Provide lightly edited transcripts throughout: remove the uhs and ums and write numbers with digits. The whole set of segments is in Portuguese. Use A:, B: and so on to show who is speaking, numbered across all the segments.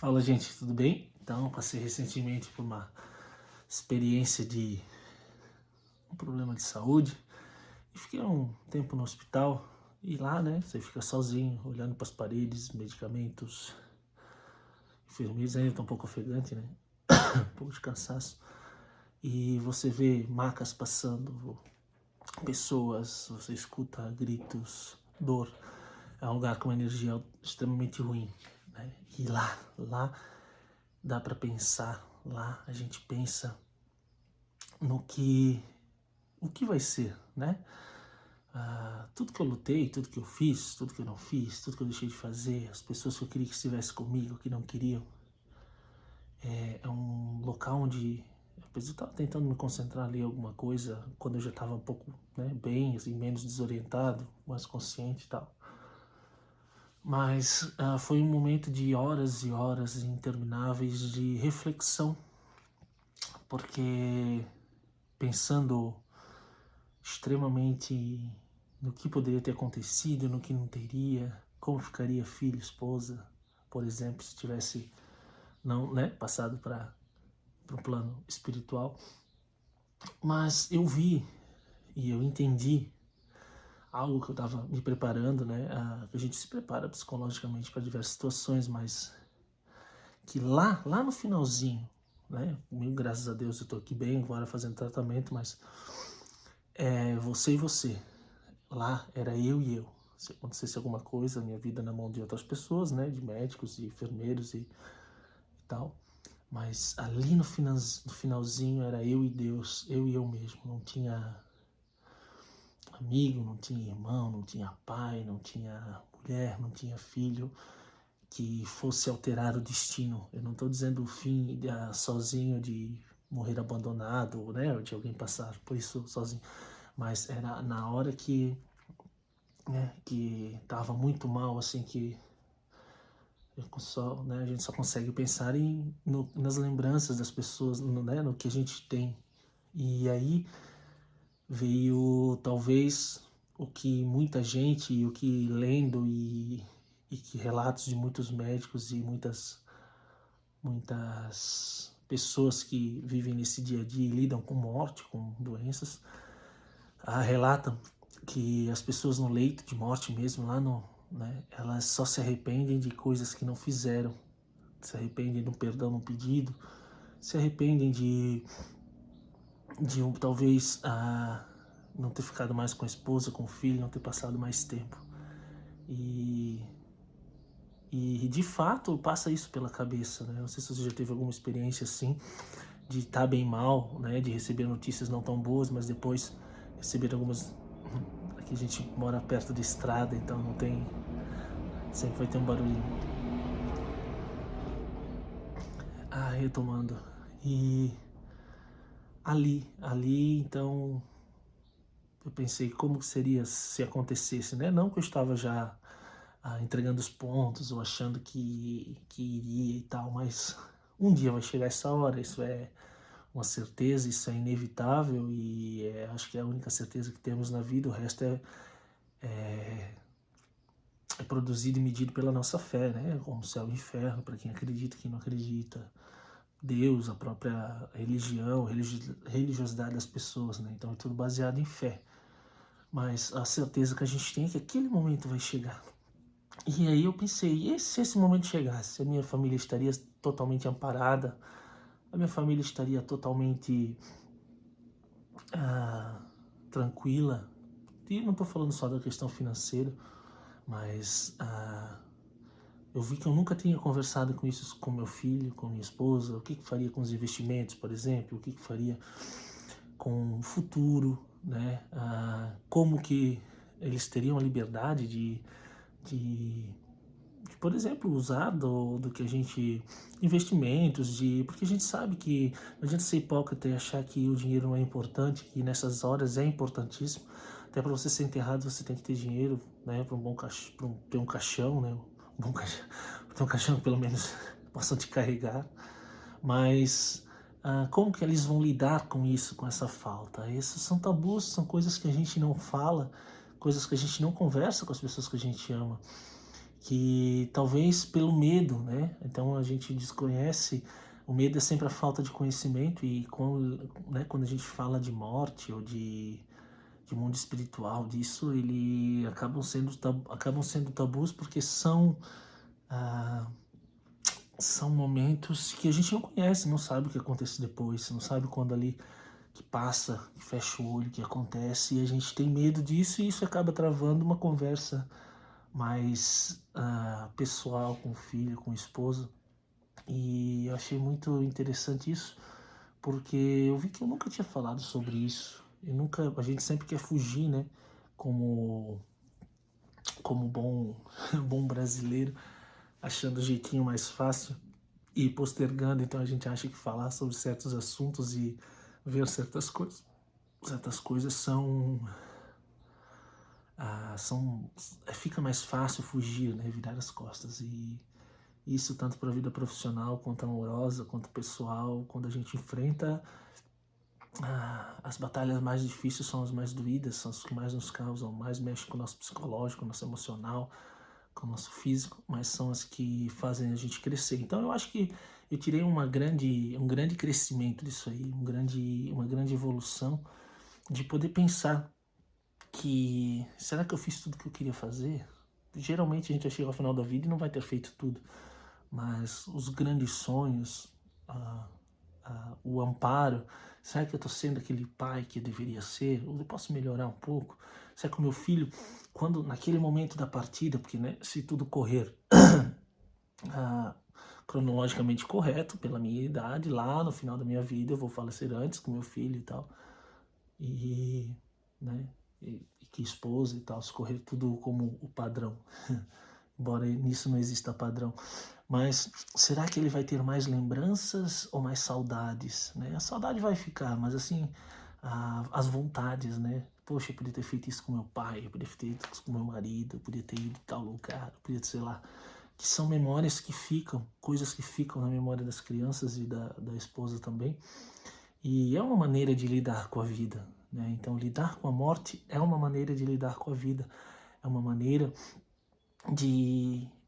A: Fala, gente, tudo bem? Então, passei recentemente por uma experiência de um problema de saúde e fiquei um tempo no hospital. E lá, né, você fica sozinho, olhando para as paredes, medicamentos, enfermeiros, ainda tá um pouco ofegante, né? Um pouco de cansaço. E você vê macas passando, pessoas, você escuta gritos, dor. É um lugar com uma energia extremamente ruim, né? E lá dá para pensar, lá a gente pensa no que o que vai ser, né? Tudo que eu lutei, tudo que eu fiz, tudo que eu não fiz, tudo que eu deixei de fazer, as pessoas que eu queria que estivessem comigo, que não queriam, é um local onde depois eu estava tentando me concentrar ali em alguma coisa quando eu já estava um pouco, né, bem, assim, menos desorientado, mais consciente e tal. Mas foi um momento de horas e horas intermináveis de reflexão, porque pensando extremamente no que poderia ter acontecido, no que não teria, como ficaria filho, esposa, por exemplo, se tivesse não, né, passado para o plano espiritual. Mas eu vi e eu entendi algo que eu estava me preparando, né? A gente se prepara psicologicamente para diversas situações, mas que lá no finalzinho, né? Comigo, graças a Deus, eu estou aqui bem, agora fazendo tratamento, mas você e você. Lá era eu e eu. Se acontecesse alguma coisa, minha vida na mão de outras pessoas, né? De médicos e enfermeiros e tal. Mas ali no finalzinho era eu e Deus, eu e eu mesmo. Não tinha amigo, não tinha irmão, não tinha pai, não tinha mulher, não tinha filho que fosse alterar o destino. Eu não estou dizendo o fim sozinho de morrer abandonado, né? Ou de alguém passar por isso sozinho. Mas era na hora que, né, que tava muito mal, assim, que só, né, a gente só consegue pensar nas lembranças das pessoas, né, no que a gente tem. E aí veio talvez o que muita gente, e o que lendo e que relatos de muitos médicos e muitas pessoas que vivem nesse dia a dia e lidam com morte, com doenças, relatam que as pessoas no leito de morte mesmo, lá no, né, elas só se arrependem de coisas que não fizeram, se arrependem do perdão não pedido, se arrependem de talvez não ter ficado mais com a esposa, com o filho, não ter passado mais tempo. E, e de fato passa isso pela cabeça, né? Não sei se você já teve alguma experiência assim, de estar bem mal, né? De receber notícias não tão boas, mas depois receber algumas. Aqui a gente mora perto de estrada, então não tem. Sempre vai ter um barulhinho. Retomando. E ali, então, eu pensei como seria se acontecesse, né? Não que eu estava já entregando os pontos ou achando que iria e tal, mas um dia vai chegar essa hora, isso é uma certeza, isso é inevitável e acho que é a única certeza que temos na vida, o resto é produzido e medido pela nossa fé, né? Como céu e inferno, para quem acredita, quem não acredita, Deus, a própria religião, religiosidade das pessoas, né? Então é tudo baseado em fé. Mas a certeza que a gente tem é que aquele momento vai chegar. E aí eu pensei, e se esse momento chegasse? A minha família estaria totalmente amparada? A minha família estaria totalmente ah, tranquila? E não estou falando só da questão financeira, mas eu vi que eu nunca tinha conversado com isso com meu filho, com minha esposa, o que faria com os investimentos, por exemplo, o que faria com o futuro, né? Como que eles teriam a liberdade de por exemplo, usar do que a gente. Investimentos, porque a gente sabe que não adianta ser hipócrita e achar que o dinheiro não é importante, que nessas horas é importantíssimo. Até para você ser enterrado, você tem que ter dinheiro, né? Para um bom caixão, ter um caixão, né? Um bom caixão, ter um caixão que pelo menos possam te carregar. Mas como que eles vão lidar com isso, com essa falta? Esses são tabus, são coisas que a gente não fala, coisas que a gente não conversa com as pessoas que a gente ama. que talvez pelo medo, né? Então a gente desconhece, o medo é sempre a falta de conhecimento e quando a gente fala de morte ou de mundo espiritual, disso, ele acabam sendo tabus porque ah, são momentos que a gente não conhece, não sabe o que acontece depois, não sabe quando ali que passa, que fecha o olho, que acontece, e a gente tem medo disso e isso acaba travando uma conversa mais pessoal com o filho, com a esposa. E eu achei muito interessante isso, porque eu vi que eu nunca tinha falado sobre isso. A gente sempre quer fugir, né? Como, como bom, bom brasileiro, achando o jeitinho mais fácil e postergando. Então a gente acha que falar sobre certos assuntos e ver certas coisas fica mais fácil fugir, né? Virar as costas. E isso tanto para a vida profissional, quanto amorosa, quanto pessoal, quando a gente enfrenta as batalhas mais difíceis são as mais doídas, são as que mais nos causam, mais mexem com o nosso psicológico, com o nosso emocional, com o nosso físico, mas são as que fazem a gente crescer. Então eu acho que eu tirei um grande crescimento disso aí, uma grande evolução de poder pensar que será que eu fiz tudo que eu queria fazer? Geralmente a gente vai chegar ao final da vida e não vai ter feito tudo, mas os grandes sonhos, o amparo, será que eu estou sendo aquele pai que eu deveria ser? Ou eu posso melhorar um pouco? Será que o meu filho, quando naquele momento da partida, porque né, se tudo correr cronologicamente correto, pela minha idade, lá no final da minha vida eu vou falecer antes com meu filho e tal, e, né, e que esposa e tal, se correr tudo como o padrão, embora nisso não exista padrão. Mas será que ele vai ter mais lembranças ou mais saudades? Né? A saudade vai ficar, mas assim, as vontades, né? Poxa, eu podia ter feito isso com meu pai, eu podia ter feito isso com meu marido, eu podia ter ido em tal lugar, eu podia ter, sei lá. Que são memórias que ficam, coisas que ficam na memória das crianças e da esposa também. E é uma maneira de lidar com a vida. Né? Então, lidar com a morte é uma maneira de lidar com a vida. É uma maneira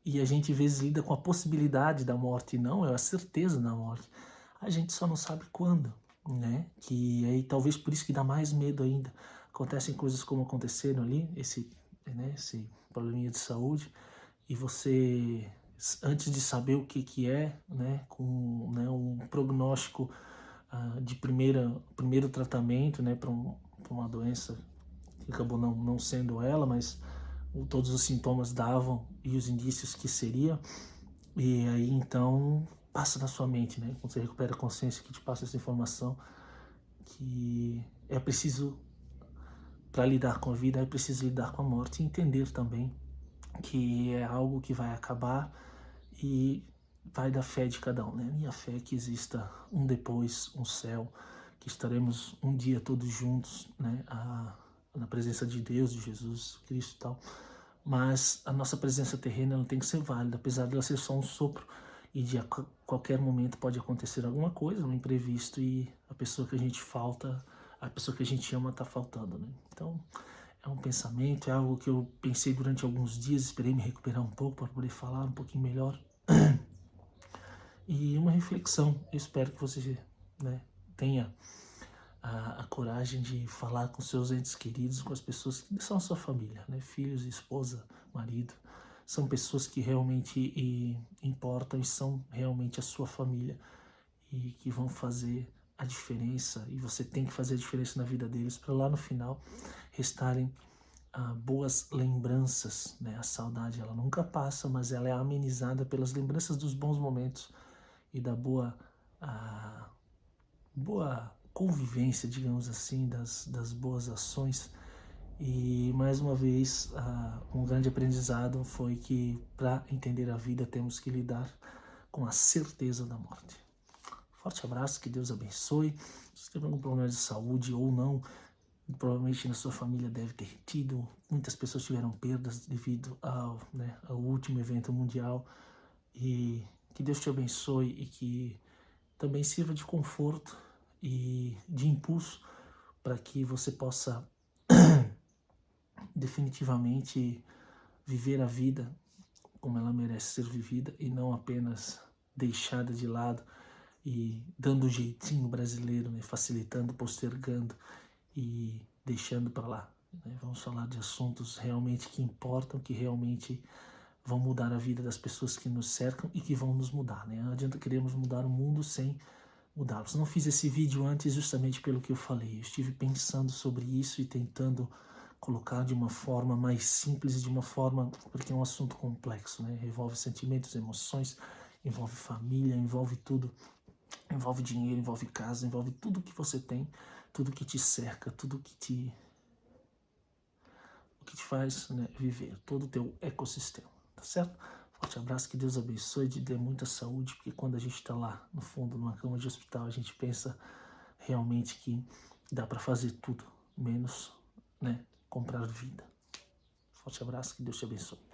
A: e a gente às vezes lida com a possibilidade da morte, não, é a certeza da morte. A gente só não sabe quando, né? Que aí talvez por isso que dá mais medo ainda. Acontecem coisas como aconteceram ali, esse probleminha de saúde, e você, antes de saber o que é, né, com né, um prognóstico de primeiro tratamento, né, para uma doença que acabou não sendo ela, mas todos os sintomas davam e os indícios que seria, e aí então passa na sua mente, né? Quando você recupera a consciência que te passa essa informação, que é preciso, para lidar com a vida, é preciso lidar com a morte e entender também que é algo que vai acabar e vai da fé de cada um, né? Minha fé é que exista um depois, um céu, que estaremos um dia todos juntos, né? Na presença de Deus, de Jesus Cristo e tal. Mas a nossa presença terrena ela tem que ser válida, apesar de ela ser só um sopro e de qualquer momento pode acontecer alguma coisa, um imprevisto e a pessoa que a gente falta, a pessoa que a gente ama está faltando, né? Então é um pensamento, é algo que eu pensei durante alguns dias, esperei me recuperar um pouco para poder falar um pouquinho melhor e uma reflexão. Eu espero que você, né, tenha a coragem de falar com seus entes queridos, com as pessoas que são a sua família, né? Filhos, esposa, marido, são pessoas que realmente importam e são realmente a sua família e que vão fazer a diferença e você tem que fazer a diferença na vida deles para lá no final restarem boas lembranças, né? A saudade ela nunca passa, mas ela é amenizada pelas lembranças dos bons momentos e da boa convivência, digamos assim, das boas ações. E mais uma vez, um grande aprendizado foi que para entender a vida temos que lidar com a certeza da morte. Forte abraço, que Deus abençoe. Se tem algum problema de saúde ou não, provavelmente na sua família deve ter tido. Muitas pessoas tiveram perdas devido ao último evento mundial. E que Deus te abençoe e que também sirva de conforto e de impulso para que você possa definitivamente viver a vida como ela merece ser vivida e não apenas deixada de lado e dando o jeitinho brasileiro, né? Facilitando, postergando e deixando para lá. Né? Vamos falar de assuntos realmente que importam, que realmente vão mudar a vida das pessoas que nos cercam e que vão nos mudar. Né? Não adianta queremos mudar o mundo sem mudá-los. Não fiz esse vídeo antes justamente pelo que eu falei. Eu estive pensando sobre isso e tentando colocar de uma forma mais simples, de uma forma, porque é um assunto complexo, né? Envolve sentimentos, emoções, envolve família, envolve tudo. Envolve dinheiro, envolve casa, envolve tudo que você tem, tudo que te cerca, tudo que te faz, né, viver, todo o teu ecossistema, tá certo? Forte abraço, que Deus abençoe, te dê muita saúde, porque quando a gente está lá no fundo, numa cama de hospital, a gente pensa realmente que dá para fazer tudo, menos, né, comprar vida. Forte abraço, que Deus te abençoe.